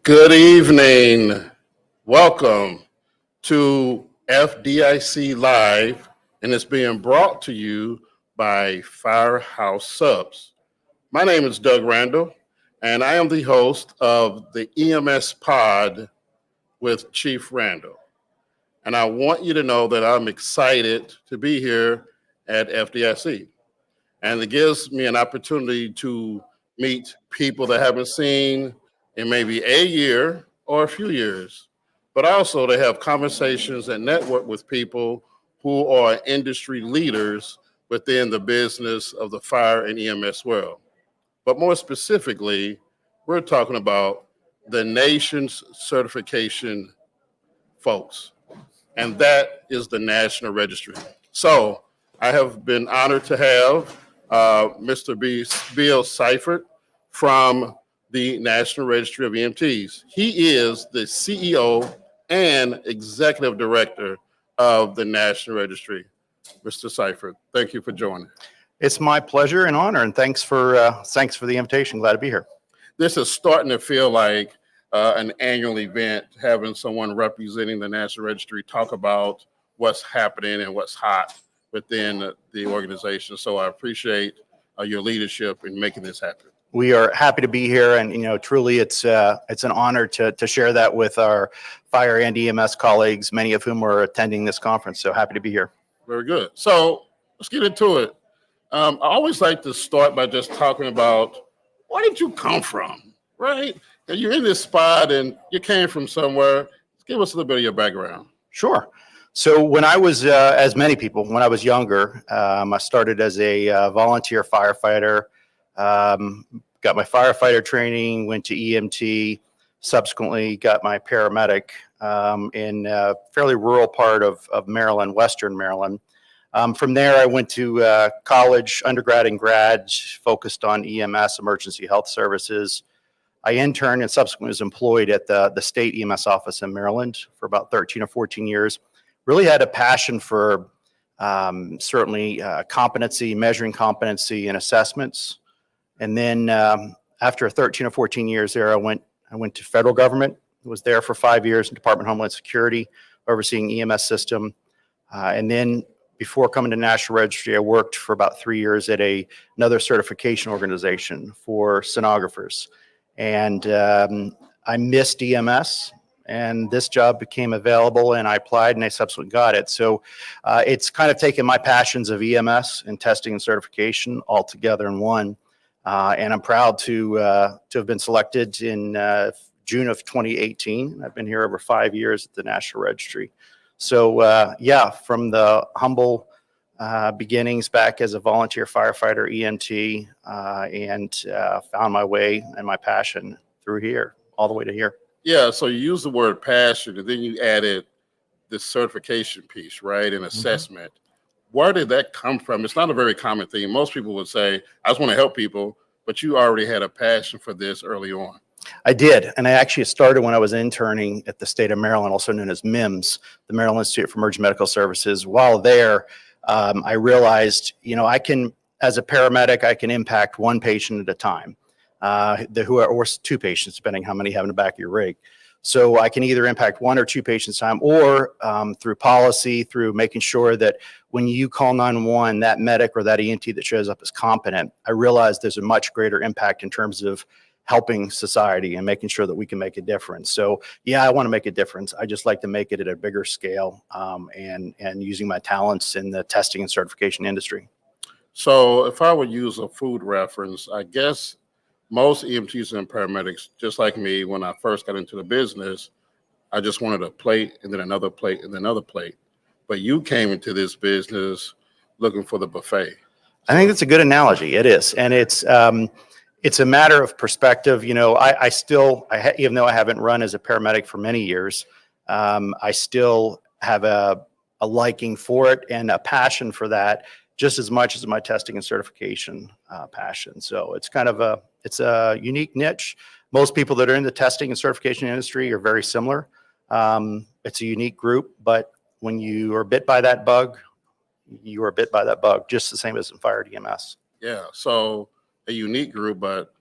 Good evening. Welcome to FDIC Live, and it's being brought to you by Firehouse Subs. My name is Doug Randell, and I am the host of the EMS Pod with Chief Randall. And I want you to know that I'm excited to be here at FDIC. And it gives me an opportunity to meet people that I haven't seen in maybe a year or a few years, but also to have conversations and network with people who are industry leaders within the business of the fire and EMS world. But more specifically, we're talking about the nation's certification folks, and that is the National Registry. So I have been honored to have Mr. Bill Seifert from the National Registry of EMTs. He is the CEO and Executive Director of the National Registry. Mr. Seifert, thank you for joining. It's my pleasure and honor, and thanks for the invitation. Glad to be here. This is starting to feel like an annual event, having someone representing the National Registry talk about what's happening and what's hot within the organization. So I appreciate your leadership in making this happen. We are happy to be here, and truly, it's an honor to share that with our fire and EMS colleagues, many of whom are attending this conference. So happy to be here. Very good. So let's get into it. I always like to start by just talking about where did you come from, right? And you're in this spot and you came from somewhere. Give us a little bit of your background. Sure. So when I was, as many people, when I was younger, I started as a volunteer firefighter, got my firefighter training, went to EMT, subsequently got my paramedic in a fairly rural part of Maryland, Western Maryland. From there, I went to college, undergrad and grad, focused on EMS, emergency health services. I interned and subsequently was employed at the state EMS office in Maryland for about 13 or 14 years. Really had a passion for certainly competency, measuring competency and assessments. And then after 13 or 14 years there, I went to federal government, was there for 5 years in Department of Homeland Security, overseeing EMS system. And then before coming to National Registry, I worked for about 3 years at another certification organization for sonographers. And I missed EMS, and this job became available, and I applied, and I subsequently got it. So it's kind of taken my passions of EMS and testing and certification all together in one. And I'm proud to have been selected in June of 2018. I've been here over 5 years at the National Registry. So yeah, from the humble beginnings back as a volunteer firefighter, EMT, and found my way and my passion through here, all the way to here. Yeah, so you used the word passion, and then you added the certification piece, right, and assessment. Where did that come from? It's not a very common thing. Most people would say, I just want to help people, but you already had a passion for this early on. I did, and I actually started when I was interning at the state of Maryland, also known as MIMS, the Maryland Institute for Emergency Medical Services. While there, I realized, I can, as a paramedic, I can impact one patient at a time, or two patients, depending how many you have in the back of your rig. So I can either impact one or two patients at a time, or through policy, through making sure that when you call 911, that medic or that EMT that shows up is competent. I realized there's a much greater impact in terms of helping society and making sure that we can make a difference. So yeah, I want to make a difference. I just like to make it at a bigger scale, and using my talents in the testing and certification industry. So if I would use a food reference, I guess most EMTs and paramedics, just like me, when I first got into the business, I just wanted a plate and then another plate and then another plate. But you came into this business looking for the buffet. I think that's a good analogy. It is. And it's a matter of perspective. Even though I haven't run as a paramedic for many years, I still have a liking for it and a passion for that, just as much as my testing and certification passion. So it's kind of it's a unique niche. Most people that are in the testing and certification industry are very similar. It's a unique group, but when you are bit by that bug, you are bit by that bug, just the same as in fire EMS. Yeah, so a unique group, but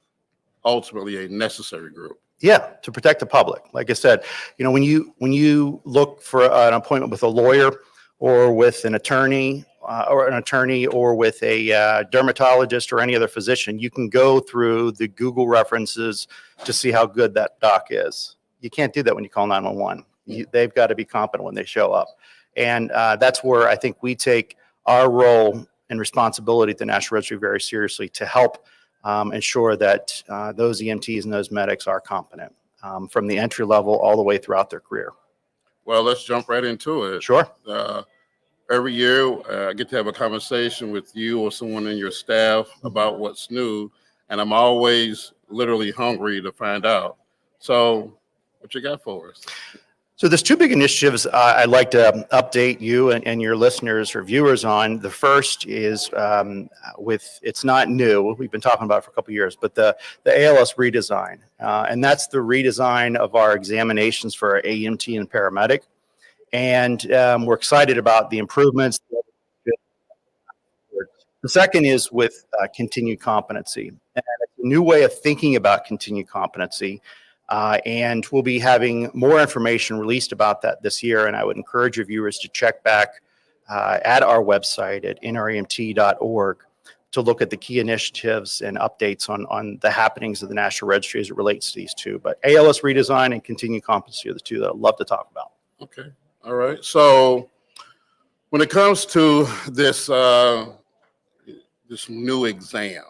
ultimately a necessary group. Yeah, to protect the public. Like I said, when you look for an appointment with a lawyer or with an attorney or with a dermatologist or any other physician, you can go through the Google references to see how good that doc is. You can't do that when you call 911. They've got to be competent when they show up. And that's where I think we take our role and responsibility at the National Registry very seriously to help ensure that those EMTs and those medics are competent from the entry level all the way throughout their career. Well, let's jump right into it. Sure. Every year, I get to have a conversation with you or someone in your staff about what's new, and I'm always literally hungry to find out. So what you got for us? So there's two big initiatives I'd like to update you and your listeners or viewers on. The first is it's not new. We've been talking about it for a couple of years, but the ALS redesign. And that's the redesign of our examinations for our AMT and paramedic. And we're excited about the improvements. The second is with continued competency. And it's a new way of thinking about continued competency. And we'll be having more information released about that this year. And I would encourage your viewers to check back at our website at nremt.org to look at the key initiatives and updates on the happenings of the National Registry as it relates to these two. But ALS redesign and continued competency are the two that I'd love to talk about. Okay. All right. So when it comes to this new exam,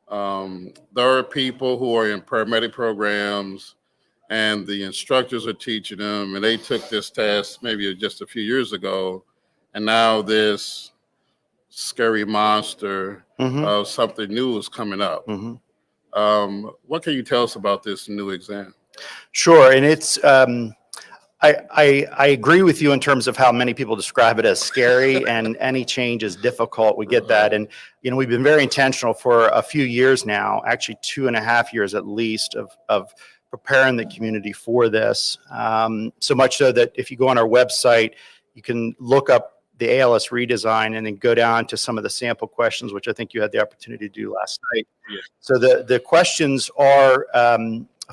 there are people who are in paramedic programs and the instructors are teaching them, and they took this test maybe just a few years ago, and now this scary monster of something new is coming up. What can you tell us about this new exam? Sure. And it's I agree with you in terms of how many people describe it as scary and any change is difficult. We get that. And, we've been very intentional for a few years now, actually 2.5 years at least of preparing the community for this. So much so that if you go on our website, you can look up the ALS redesign and then go down to some of the sample questions, which I think you had the opportunity to do last night. Yeah. So the questions are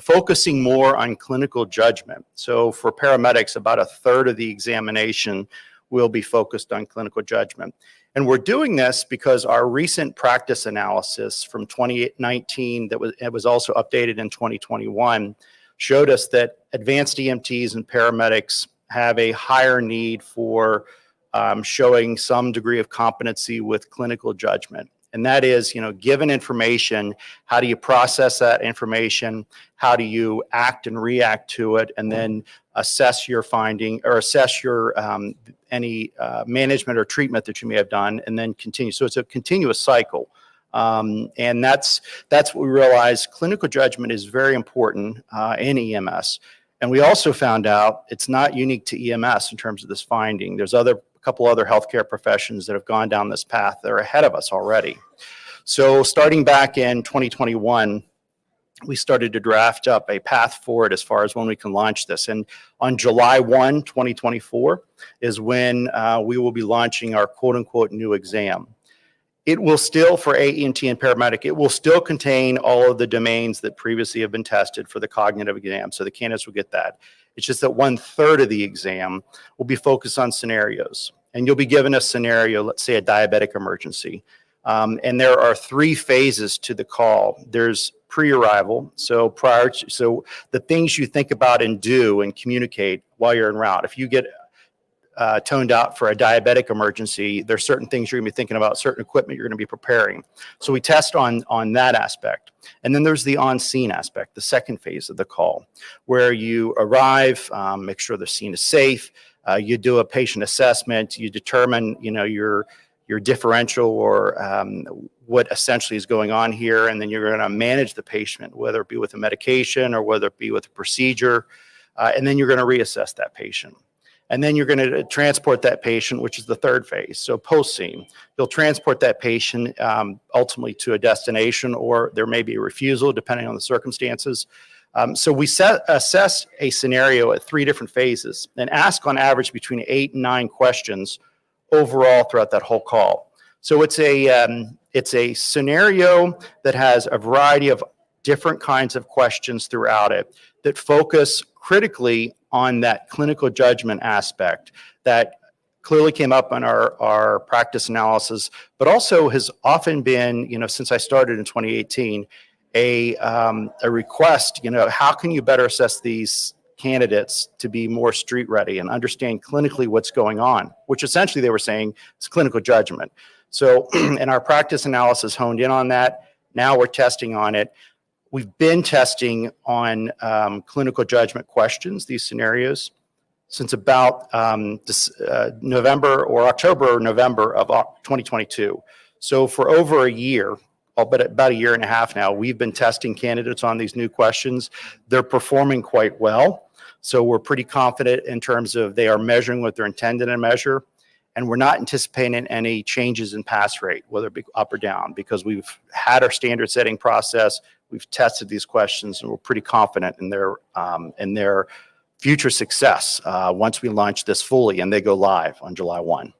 focusing more on clinical judgment. So for paramedics, about a third of the examination will be focused on clinical judgment. And we're doing this because our recent practice analysis from 2019 it was also updated in 2021 showed us that advanced EMTs and paramedics have a higher need for showing some degree of competency with clinical judgment. And that is, given information, how do you process that information? How do you act and react to it? And then assess your finding or assess your any management or treatment that you may have done and then continue. So it's a continuous cycle. And that's what we realized. Clinical judgment is very important in EMS. And we also found out it's not unique to EMS in terms of this finding. There's a couple other healthcare professions that have gone down this path. They're ahead of us already. So starting back in 2021, we started to draft up a path forward as far as when we can launch this. And on July 1, 2024 is when we will be launching our quote unquote new exam. It will still, for AEMT and paramedic, it will still contain all of the domains that previously have been tested for the cognitive exam. So the candidates will get that. It's just that 1/3 of the exam will be focused on scenarios. And you'll be given a scenario, let's say a diabetic emergency. And there are 3 phases to the call. There's pre-arrival, so the things you think about and do and communicate while you're en route. If you get toned out for a diabetic emergency, there's certain things you're going to be thinking about, certain equipment you're going to be preparing. So we test on that aspect. And then there's the on-scene aspect, the second phase of the call, where you arrive, make sure the scene is safe, you do a patient assessment, you determine, your differential or what essentially is going on here, and then you're going to manage the patient, whether it be with a medication or whether it be with a procedure, and then you're going to reassess that patient. And then you're going to transport that patient, which is the third phase. So post-scene, you'll transport that patient ultimately to a destination, or there may be a refusal depending on the circumstances. So we assess a scenario at 3 different phases and ask on average between 8 and 9 questions overall throughout that whole call. So it's a scenario that has a variety of different kinds of questions throughout it that focus critically on that clinical judgment aspect that clearly came up in our practice analysis, but also has often been, since I started in 2018, a request, how can you better assess these candidates to be more street ready and understand clinically what's going on, which essentially they were saying is clinical judgment. So in our practice analysis honed in on that. Now we're testing on it. We've been testing on clinical judgment questions, these scenarios, since about November or October or November of 2022. So for over a year, but about a year and a half now, we've been testing candidates on these new questions. They're performing quite well. So we're pretty confident in terms of they are measuring what they're intended to measure. And we're not anticipating any changes in pass rate, whether it be up or down, because we've had our standard setting process. We've tested these questions, and we're pretty confident in their future success once we launch this fully and they go live on July 1.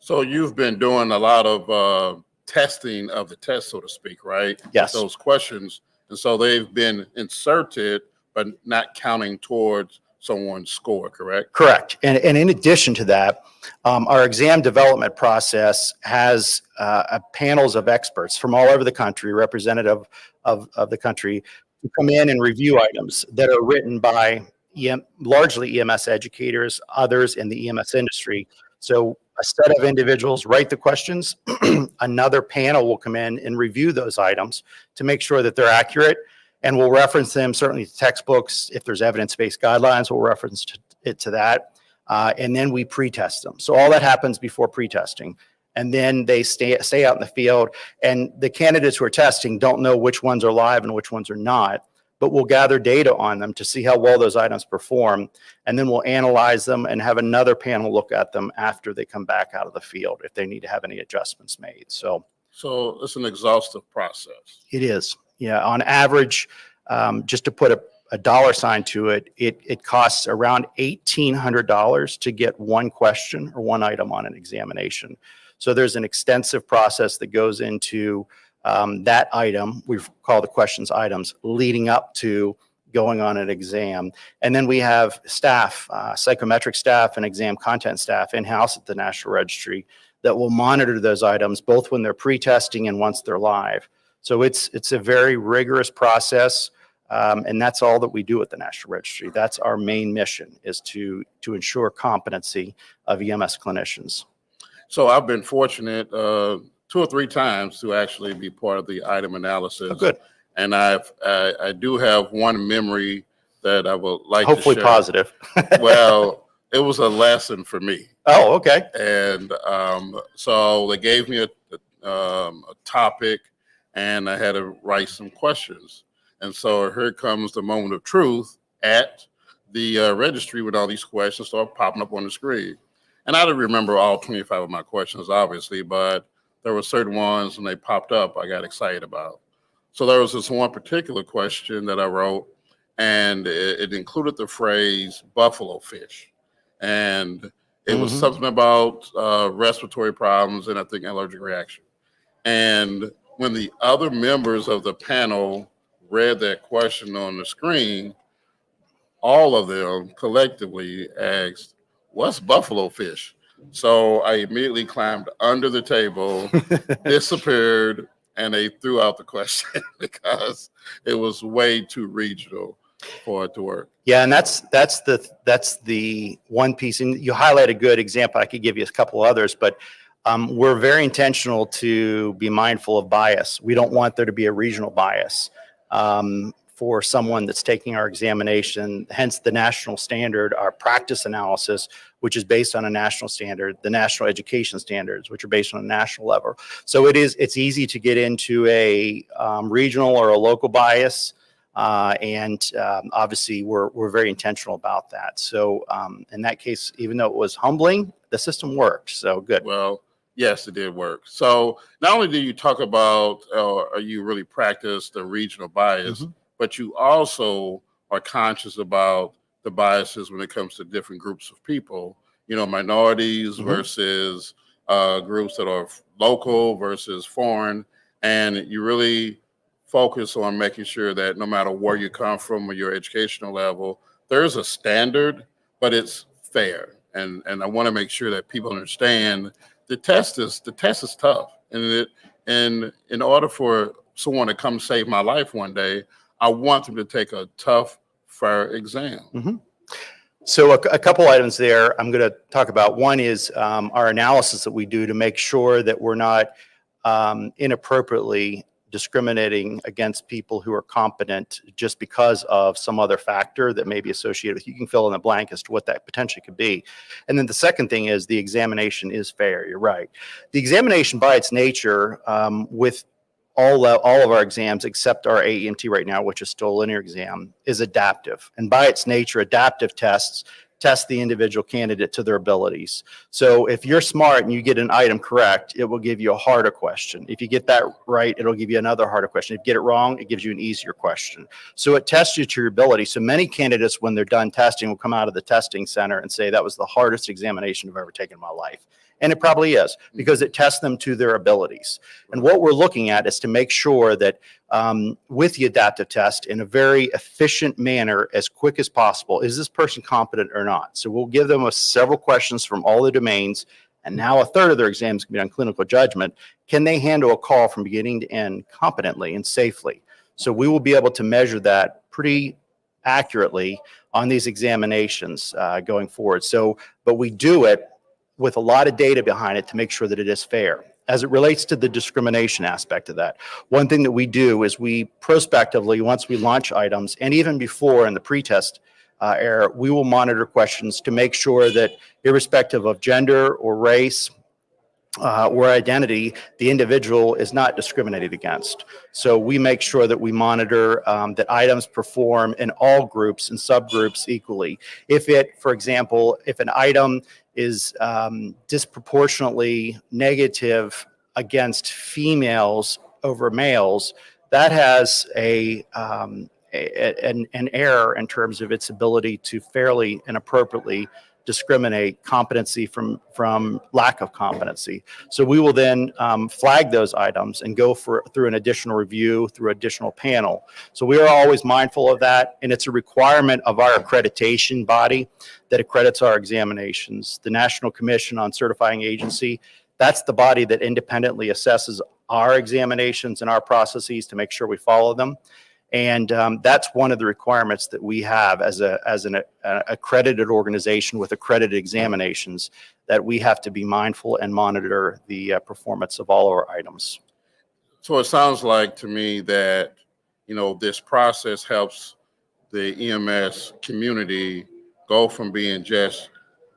So you've been doing a lot of testing of the test, so to speak, right? Yes. Those questions. And so they've been inserted, but not counting towards someone's score, correct? Correct. And in addition to that, our exam development process has panels of experts from all over the country, representative of the country, who come in and review items that are written by largely EMS educators, others in the EMS industry. So a set of individuals write the questions. Another panel will come in and review those items to make sure that they're accurate. And we'll reference them certainly to textbooks. If there's evidence-based guidelines, we'll reference it to that. And then we pre-test them. So all that happens before pre-testing. And then they stay out in the field. And the candidates who are testing don't know which ones are live and which ones are not. But we'll gather data on them to see how well those items perform. And then we'll analyze them and have another panel look at them after they come back out of the field if they need to have any adjustments made. So it's an exhaustive process. It is. Yeah. On average, just to put a dollar sign to it, it costs around $1,800 to get one question or one item on an examination. So there's an extensive process that goes into that item. We call the questions items leading up to going on an exam. And then we have staff, psychometric staff and exam content staff in-house at the National Registry that will monitor those items both when they're pre-testing and once they're live. So it's a very rigorous process. And that's all that we do at the National Registry. That's our main mission, is to ensure competency of EMS clinicians. So I've been fortunate 2 or 3 times to actually be part of the item analysis. Oh, good. And I do have one memory that I would like hopefully to share. Positive. Well, it was a lesson for me. Oh, okay. And so they gave me a topic, and I had to write some questions. And so here comes the moment of truth at the registry with all these questions start popping up on the screen. And I don't remember all 25 of my questions, obviously, but there were certain ones when they popped up I got excited about. So there was this one particular question that I wrote, and it included the phrase buffalo fish. And it was something about respiratory problems and I think allergic reaction. And when the other members of the panel read that question on the screen, all of them collectively asked, "What's buffalo fish?" So I immediately climbed under the table, disappeared, and they threw out the question because it was way too regional for it to work. Yeah, and that's the one piece. And you highlight a good example. I could give you a couple others, but we're very intentional to be mindful of bias. We don't want there to be a regional bias for someone that's taking our examination. Hence the national standard, our practice analysis, which is based on a national standard, the national education standards, which are based on a national level. So it's easy to get into a regional or a local bias. And obviously we're very intentional about that. So in that case, even though it was humbling, the system worked. So good. Well, yes, it did work. So not only do you talk about, or you really practice the regional bias, but you also are conscious about the biases when it comes to different groups of people, minorities versus groups that are local versus foreign. And you really focus on making sure that no matter where you come from or your educational level, there's a standard, but it's fair. And I want to make sure that people understand the test is tough. And in order for someone to come save my life one day, I want them to take a tough, fair exam. Mm-hmm. So a couple items there I'm going to talk about. One is our analysis that we do to make sure that we're not inappropriately discriminating against people who are competent just because of some other factor that may be associated with. You can fill in the blank as to what that potentially could be. And then the second thing is the examination is fair. You're right. The examination by its nature, with all of our exams except our AEMT right now, which is still a linear exam, is adaptive. And by its nature, adaptive tests test the individual candidate to their abilities. So if you're smart and you get an item correct, it will give you a harder question. If you get that right, it'll give you another harder question. If you get it wrong, it gives you an easier question. So it tests you to your ability. So many candidates, when they're done testing, will come out of the testing center and say, that was the hardest examination I've ever taken in my life. And it probably is, because it tests them to their abilities. And what we're looking at is to make sure that with the adaptive test, in a very efficient manner, as quick as possible, is this person competent or not? So we'll give them several questions from all the domains. And now a third of their exams can be on clinical judgment. Can they handle a call from beginning to end competently and safely? So we will be able to measure that pretty accurately on these examinations going forward. So, but we do it with a lot of data behind it to make sure that it is fair. As it relates to the discrimination aspect of that, one thing that we do is we prospectively, once we launch items, and even before in the pre-test era, we will monitor questions to make sure that irrespective of gender or race or identity, the individual is not discriminated against. So we make sure that we monitor that items perform in all groups and subgroups equally. If it, for example, if an item is disproportionately negative against females over males, that has an error in terms of its ability to fairly and appropriately discriminate competency from lack of competency. So we will then flag those items and go through an additional review, through additional panel. So we are always mindful of that, and it's a requirement of our accreditation body that accredits our examinations. The National Commission on Certifying Agency, that's the body that independently assesses our examinations and our processes to make sure we follow them. And that's one of the requirements that we have as an accredited organization with accredited examinations, that we have to be mindful and monitor the performance of all our items. So it sounds like to me that, this process helps the EMS community go from being just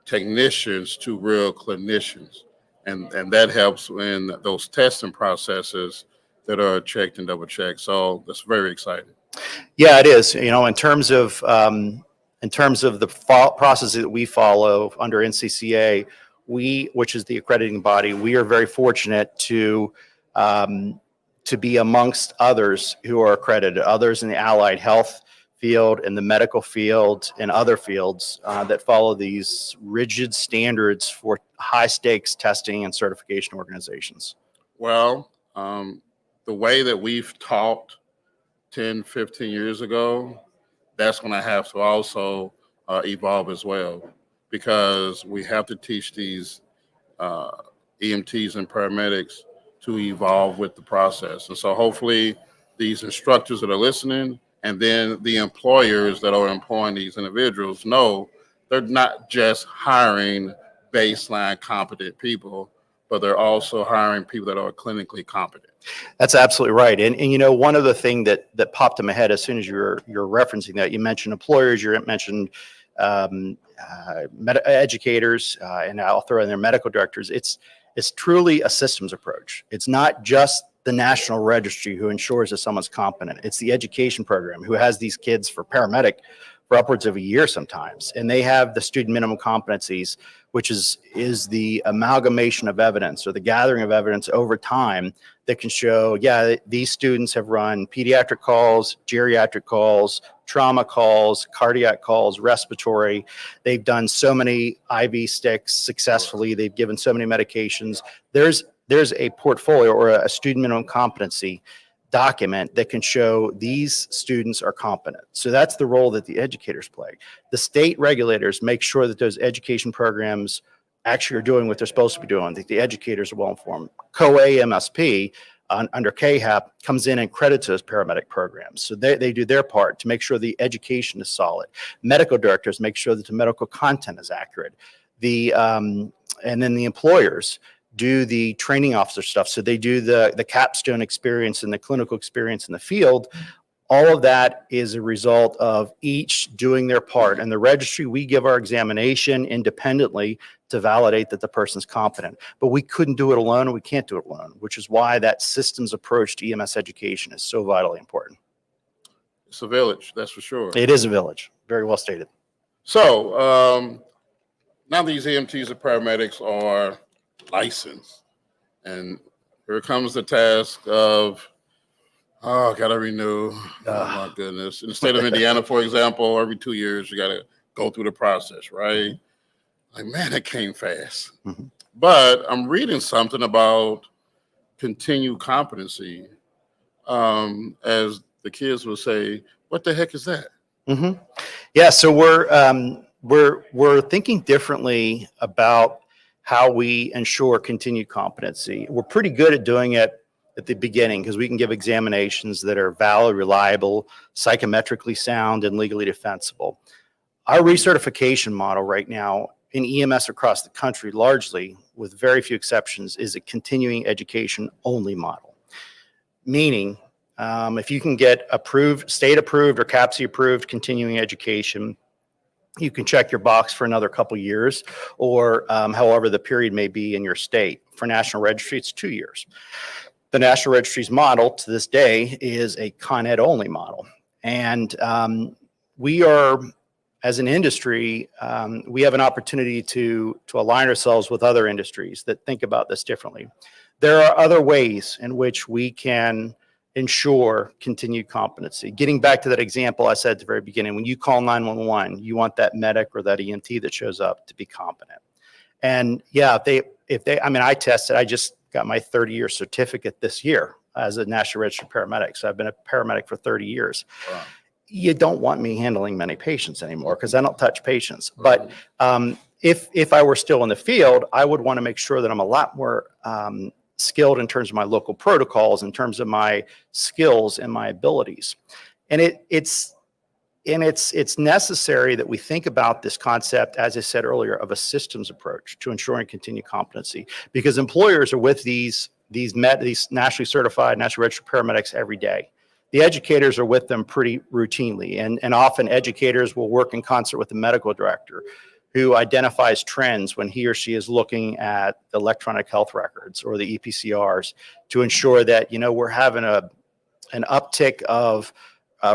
technicians to real clinicians. And that helps in those testing processes that are checked and double checked. So that's very exciting. Yeah, it is. In terms of the process that we follow under NCCA, which is the accrediting body, we are very fortunate to be amongst others who are accredited, others in the allied health field, in the medical field, and other fields that follow these rigid standards for high stakes testing and certification organizations. Well, the way that we've taught 10, 15 years ago, that's going to have to also evolve as well, because we have to teach these EMTs and paramedics to evolve with the process. And so hopefully these instructors that are listening, and then the employers that are employing these individuals, know they're not just hiring baseline competent people, but they're also hiring people that are clinically competent. That's absolutely right. And one other thing that popped in my head as soon as you're referencing that, you mentioned employers, you mentioned educators, and I'll throw in their medical directors. It's truly a systems approach. It's not just the national registry who ensures that someone's competent. It's the education program who has these kids for paramedic for upwards of a year sometimes. And they have the student minimum competencies, which is the amalgamation of evidence, or the gathering of evidence over time that can show, yeah, these students have run pediatric calls, geriatric calls, trauma calls, cardiac calls, respiratory. They've done so many IV sticks successfully. They've given so many medications. There's a portfolio or a student minimum competency document that can show these students are competent. So that's the role that the educators play. The state regulators make sure that those education programs actually are doing what they're supposed to be doing, that the educators are well informed. COA MSP under KHAP comes in and credits those paramedic programs. So they do their part to make sure the education is solid. Medical directors make sure that the medical content is accurate. And then the employers do the training officer stuff. So they do the capstone experience and the clinical experience in the field. All of that is a result of each doing their part. And the registry, we give our examination independently to validate that the person's competent. But we couldn't do it alone, and we can't do it alone, which is why that systems approach to EMS education is so vitally important. It's a village, that's for sure. It is a village. Very well stated. So now these EMTs and paramedics are licensed, and here comes the task of, oh, gotta renew. Oh my goodness. In the state of Indiana, for example, every 2 years you gotta go through the process, right? Like, man, it came fast. Mm-hmm. But I'm reading something about continued competency. As the kids will say, what the heck is that? Mm-hmm. Yeah, so we're thinking differently about how we ensure continued competency. We're pretty good at doing it at the beginning because we can give examinations that are valid, reliable, psychometrically sound, and legally defensible. Our recertification model right now in EMS across the country, largely, with very few exceptions, is a continuing education only model. Meaning, if you can get approved, state approved or CAPC approved continuing education, you can check your box for another couple years, or however the period may be in your state. For National Registry, it's 2 years. The National Registry's model to this day is a Con Ed only model. And we are, as an industry, we have an opportunity to align ourselves with other industries that think about this differently. There are other ways in which we can ensure continued competency. Getting back to that example I said at the very beginning, when you call 911, you want that medic or that EMT that shows up to be competent. And yeah, if they, I mean, I tested, I just got my 30-year certificate this year as a National Registered Paramedic. So I've been a paramedic for 30 years. Wow. You don't want me handling many patients anymore because I don't touch patients. But if I were still in the field, I would want to make sure that I'm a lot more skilled in terms of my local protocols, in terms of my skills and my abilities. And it's necessary that we think about this concept, as I said earlier, of a systems approach to ensuring continued competency, because employers are with these nationally certified, national registered paramedics every day. The educators are with them pretty routinely, and often educators will work in concert with the medical director, who identifies trends when he or she is looking at the electronic health records or the EPCRs to ensure that, you know, we're having an uptick of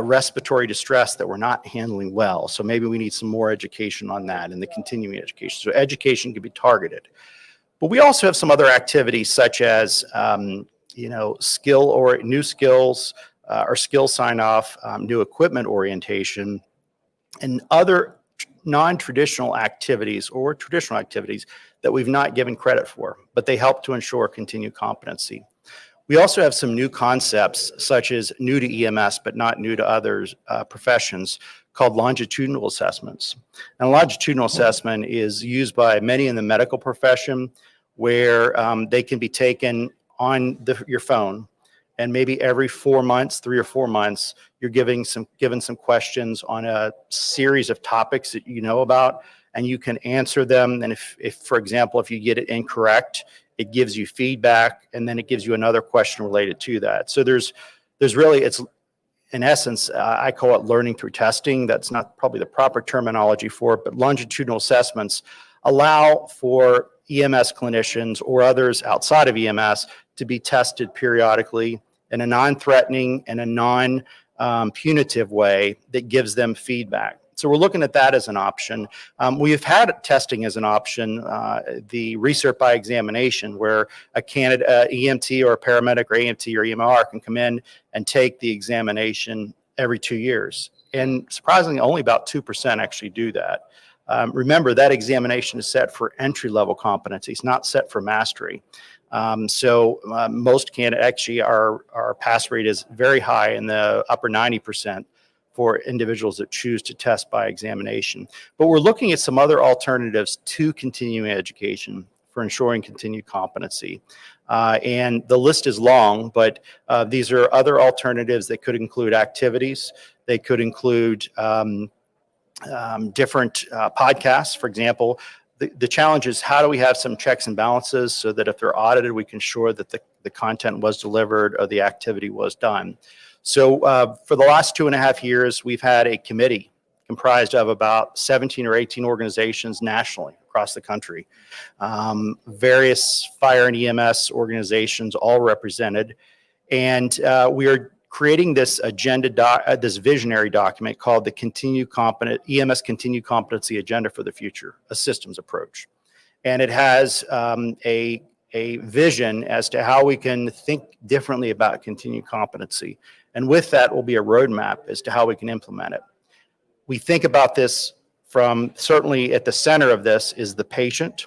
respiratory distress that we're not handling well. So maybe we need some more education on that and the continuing education. So education can be targeted. But we also have some other activities such as, you know, skill or new skills or skill sign off, new equipment orientation, and other non-traditional activities or traditional activities that we've not given credit for, but they help to ensure continued competency. We also have some new concepts, such as new to EMS, but not new to others professions, called longitudinal assessments. And a longitudinal assessment is used by many in the medical profession, where they can be taken on your phone. And maybe every 4 months, 3 or 4 months, you're given some questions on a series of topics that you know about, and you can answer them. And if for example, if you get it incorrect, it gives you feedback, and then it gives you another question related to that. So there's really, it's in essence, I call it learning through testing. That's not probably the proper terminology for it, but longitudinal assessments allow for EMS clinicians or others outside of EMS to be tested periodically in a non-threatening and a non-punitive way that gives them feedback. So we're looking at that as an option. We've had testing as an option, the recert by examination, where a candidate, EMT or a paramedic or AMT or EMR can come in and take the examination every 2 years. And surprisingly, only about 2% actually do that. Remember, that examination is set for entry-level competencies, not set for mastery. Most candidates, actually, our pass rate is very high in the upper 90% for individuals that choose to test by examination. But we're looking at some other alternatives to continuing education for ensuring continued competency. And the list is long, but these are other alternatives that could include activities. They could include different podcasts. For example, the challenge is, how do we have some checks and balances so that if they're audited, we can ensure that the content was delivered or the activity was done. So for the last 2.5 years, we've had a committee comprised of about 17 or 18 organizations nationally across the country, various fire and EMS organizations all represented. And we are creating this this visionary document called the EMS Continued Competency Agenda for the Future, a systems approach. And it has a vision as to how we can think differently about continued competency. And with that will be a roadmap as to how we can implement it. We think about this from, certainly at the center of this is the patient,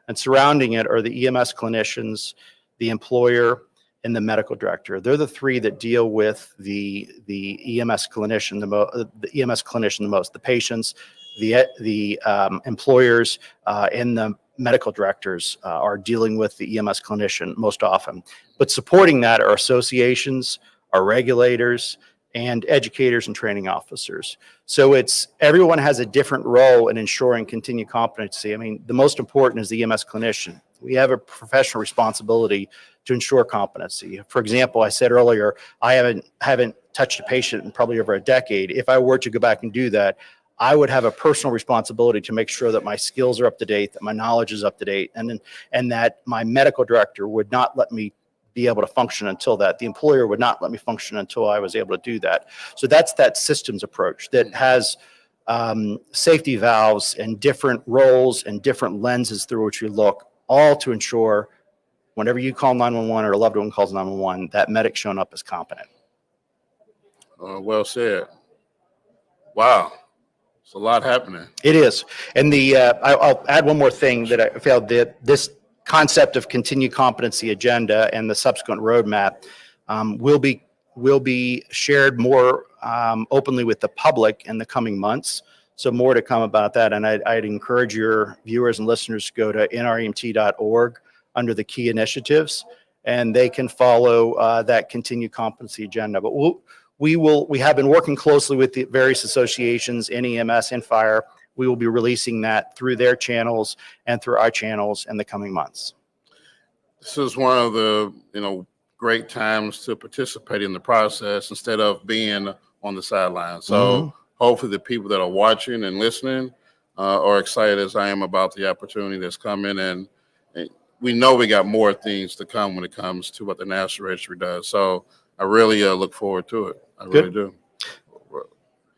and surrounding it are the EMS clinicians, the employer, and the medical director. They're the three that deal with the EMS clinician the most. The patients, the employers, and the medical directors are dealing with the EMS clinician most often. But supporting that are associations, are regulators, and educators and training officers. So everyone has a different role in ensuring continued competency. I mean, the most important is the EMS clinician. We have a professional responsibility to ensure competency. For example, I said earlier, I haven't touched a patient in probably over a decade. If I were to go back and do that, I would have a personal responsibility to make sure that my skills are up to date, that my knowledge is up to date, and that my medical director would not let me be able to function until that. The employer would not let me function until I was able to do that. So that's that systems approach that has safety valves and different roles and different lenses through which you look, all to ensure whenever you call 911 or a loved one calls 911, that medic showing up is competent. Well said. Wow. It's a lot happening. It is. And I'll add one more thing that I felt that this concept of continued competency agenda and the subsequent roadmap will be shared more openly with the public in the coming months. So more to come about that. And I'd encourage your viewers and listeners to go to nremt.org under the key initiatives, and they can follow that continued competency agenda. But we have been working closely with the various associations in EMS and fire. We will be releasing that through their channels and through our channels in the coming months. This is one of the great times to participate in the process instead of being on the sidelines. So hopefully the people that are watching and listening are excited as I am about the opportunity that's coming. And we know we got more things to come when it comes to what the National Registry does. So I really look forward to it. I really do.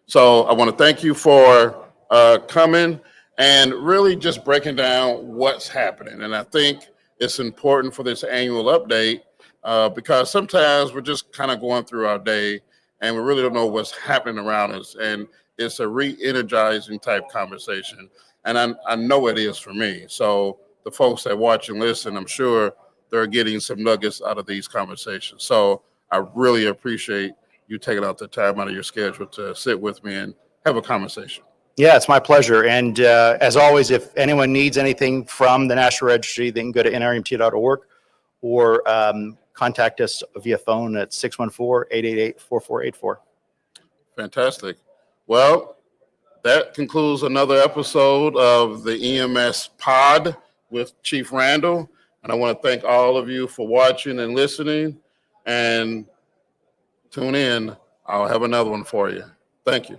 So I want to thank you for coming and really just breaking down what's happening. And I think it's important for this annual update because sometimes we're just kind of going through our day and we really don't know what's happening around us. And it's a re-energizing type conversation. And I know it is for me. So the folks that watch and listen, I'm sure they're getting some nuggets out of these conversations. So I really appreciate you taking out the time out of your schedule to sit with me and have a conversation. Yeah, it's my pleasure. And as always, if anyone needs anything from the National Registry, they can go to nremt.org or contact us via phone at 614-888-4484. Fantastic. Well, that concludes another episode of the EMS Pod with Chief Randell. And I want to thank all of you for watching and listening. And tune in. I'll have another one for you. Thank you.